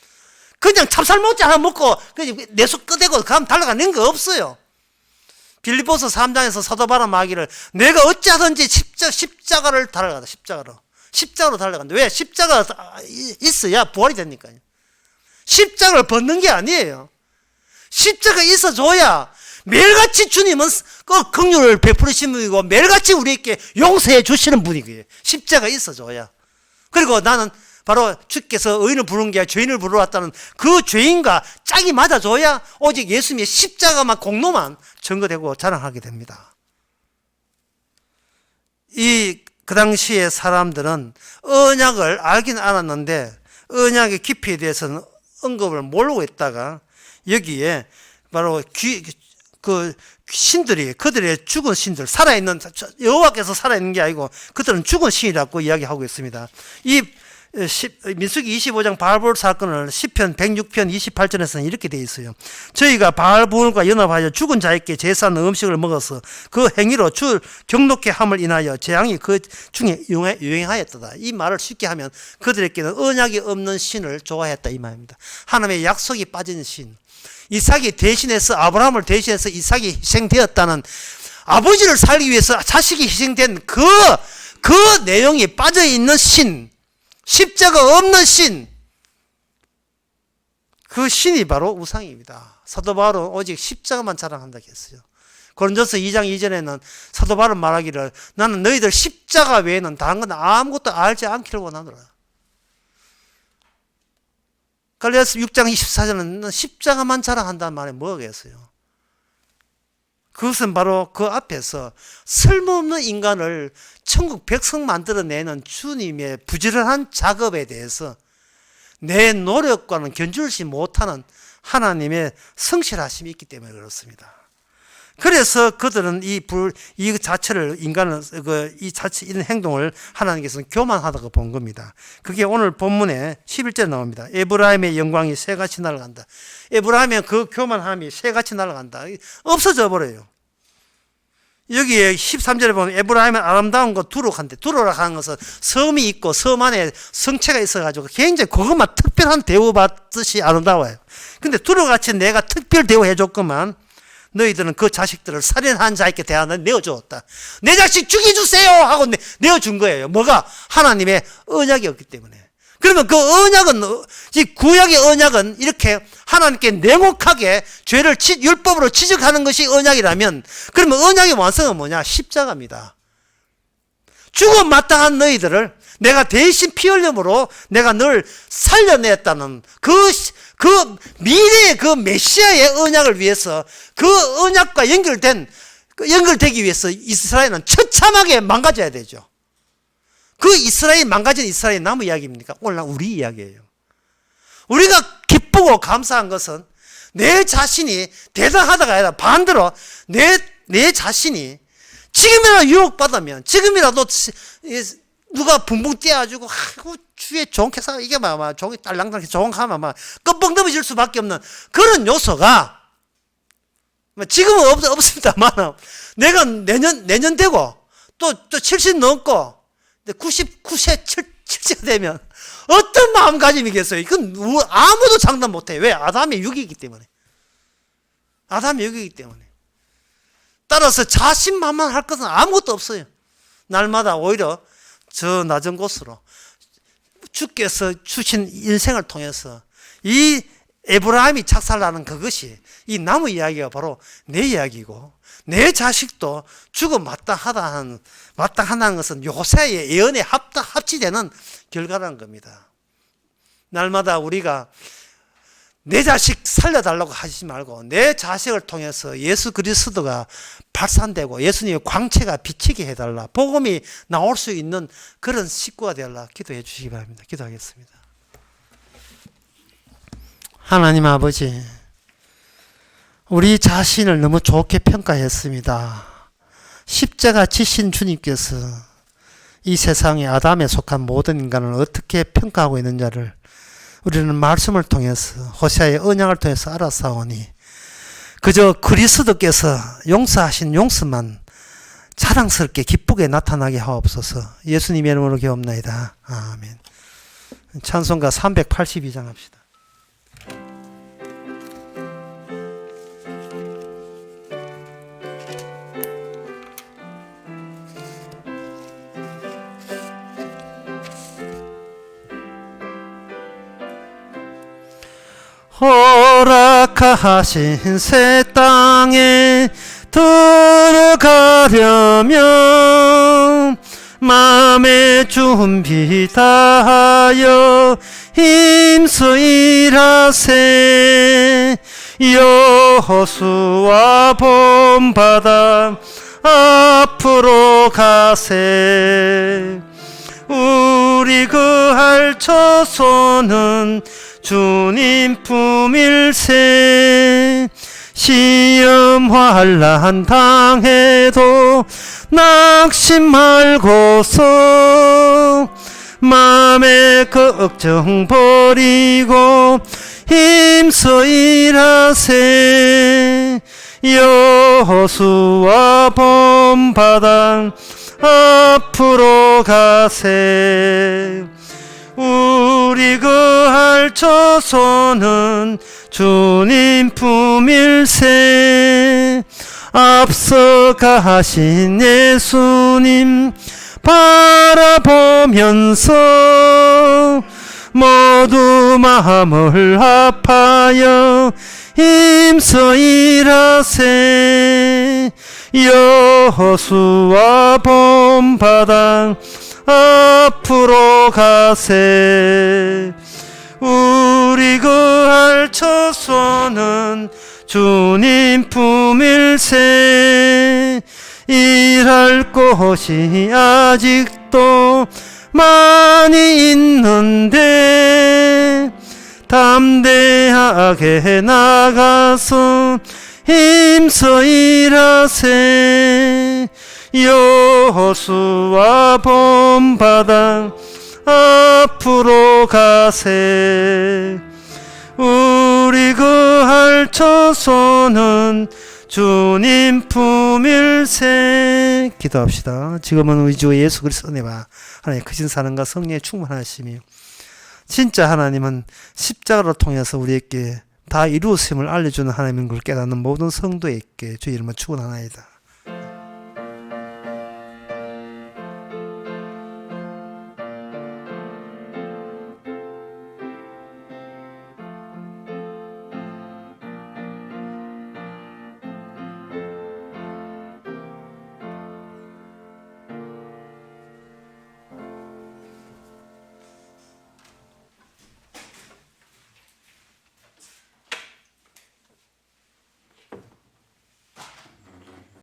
그냥 찹쌀모찌 하나 먹고 내 속 끄대고 가면 달라가는 거 없어요. 빌립보서 3장에서 사도 바울이 말하기를 내가 어찌하든지 십자가를 달아간다. 십자가로 달아간다. 왜? 십자가가 있어야 부활이 되니까요. 십자가를 벗는 게 아니에요. 십자가 있어줘야 매일같이 주님은 긍휼을 베푸시는 분이고 매일같이 우리에게 용서해 주시는 분이고요. 십자가 있어줘야. 그리고 나는 바로 주께서 의인을 부른 게 아니라 죄인을 부르러 왔다는 그 죄인과 짝이 맞아줘야 오직 예수님의 십자가만 공로만 증거되고 자랑하게 됩니다. 그 당시에 사람들은 언약을 알긴 알았는데 언약의 깊이에 대해서는 언급을 모르고 있다가 여기에 바로 그 신들이 그들의 죽은 신들 살아있는 여호와께서 살아있는 게 아니고 그들은 죽은 신이라고 이야기하고 있습니다. 이 민수기 25장 바알볼 사건을 시편 106편 28절에서는 이렇게 되어 있어요. 저희가 바알볼과 연합하여 죽은 자에게 제사하는 음식을 먹어서 그 행위로 주 경록케 함을 인하여 재앙이 그 중에 유행하였다. 이 말을 쉽게 하면 그들에게는 언약이 없는 신을 좋아했다 이 말입니다. 하나님의 약속이 빠진 신, 이삭이 대신해서 아브라함을 대신해서 이삭이 희생되었다는 아버지를 살기 위해서 자식이 희생된 그 내용이 빠져있는 신, 십자가 없는 신, 그 신이 바로 우상입니다. 사도 바울은 오직 십자가만 자랑한다고 했어요. 고린도서 2장 2절에는 사도 바울은 말하기를 나는 너희들 십자가 외에는 다른 건 아무것도 알지 않기를 원하노라. 갈라디아서 6장 24절은 십자가만 자랑한다는 말에 뭐겠어요? 그것은 바로 그 앞에서 쓸모없는 인간을 천국 백성 만들어내는 주님의 부지런한 작업에 대해서 내 노력과는 견줄지 못하는 하나님의 성실하심이 있기 때문에 그렇습니다. 그래서 그들은 이 자체를 인간은 이런 행동을 하나님께서는 교만하다고 본 겁니다. 그게 오늘 본문에 11절에 나옵니다. 에브라임의 영광이 새같이 날아간다. 에브라임의 그 교만함이 새같이 날아간다. 없어져 버려요. 여기에 13절에 보면 에브라임은 아름다운 것 두록한데, 두로라 하는 것은 섬이 있고 섬 안에 성체가 있어가지고 굉장히 그것만 특별한 대우받듯이 아름다워요. 근데 두로같이 내가 특별 대우해줬구만. 너희들은 그 자식들을 살인한 자에게 대하는 내어주었다. 내 자식 죽여주세요 하고 내어준 거예요. 뭐가? 하나님의 언약이 없기 때문에. 그러면 그 언약은, 이 구약의 언약은 이렇게 하나님께 냉혹하게 죄를 율법으로 지적하는 것이 언약이라면, 그러면 언약의 완성은 뭐냐? 십자가입니다. 죽어 마땅한 너희들을 내가 대신 피 흘림으로 내가 널 살려냈다는 그 미래의 그 메시아의 언약을 위해서 그 언약과 연결되기 위해서 이스라엘은 처참하게 망가져야 되죠. 그 망가진 이스라엘 남의 이야기입니까? 오늘 우리 이야기예요. 우리가 기쁘고 감사한 것은 내 자신이 대단하다가 아니라 반대로 내 자신이 지금이라도 유혹받으면, 지금이라도 누가 붕붕 뛰어가지고 주에 좋게 사 이게 막 종이 딸랑딸랑 조용하면 막 껌뻥 넘어질 수밖에 없는 그런 요소가 지금은 없습니다만, 내가 내년 되고 또 70 넘고 99세 70세 되면 어떤 마음가짐이겠어요? 이건 아무도 장담 못해요. 왜? 아담의 육이기 때문에. 따라서 자신만만할 것은 아무것도 없어요. 날마다 오히려 저 낮은 곳으로 주께서 주신 인생을 통해서 이 에브라임이 착살나는 그것이, 이 나무 이야기가 바로 내 이야기고, 내 자식도 죽어 마땅하다는 것은 요새의 예언에 합치되는 결과라는 겁니다. 날마다 우리가 내 자식 살려달라고 하지 말고 내 자식을 통해서 예수 그리스도가 발산되고 예수님의 광채가 비치게 해달라, 복음이 나올 수 있는 그런 식구가 되달라 기도해 주시기 바랍니다. 기도하겠습니다. 하나님 아버지, 우리 자신을 너무 좋게 평가했습니다. 십자가 지신 주님께서 이 세상에 아담에 속한 모든 인간을 어떻게 평가하고 있는지를 우리는 말씀을 통해서, 호세아의 언약을 통해서 알아싸우니 그저 그리스도께서 용서하신 용서만 자랑스럽게 기쁘게 나타나게 하옵소서. 예수님의 이름으로 기도합나이다. 아멘. 찬송가 382장 합시다. 허락하신 새 땅에 들어가려면 마음의 준비 다하여 힘써 일하세. 여호수아 본바다 앞으로 가세. 우리 그할 처소는 주님 품일세. 시험 환난 당해도 낙심 말고서 마음의 걱정 버리고 힘써 일하세. 여호수아 본바다 앞으로 가세. 우리 그할 처소는 주님 품일세. 앞서 가신 예수님 바라보면서 모두 마음을 합하여 힘써 일하세. 여호수아 본바다 앞으로 가세. 우리 그할 처소는 주님 품일세. 일할 곳이 아직도 많이 있는데 담대하게 나가서 힘써 일하세. 여호수아 본바다 앞으로 가세. 우리 그할 처소는 주님 품일세. 기도합시다. 지금은 우리 주 예수 그리스도 은혜와 하나님의 크신 사랑과 성령의 충만하심이, 진짜 하나님은 십자가를 통해서 우리에게 다 이루었음을 알려주는 하나님인 걸 깨닫는 모든 성도에게 주 이름으로 축원하나이다.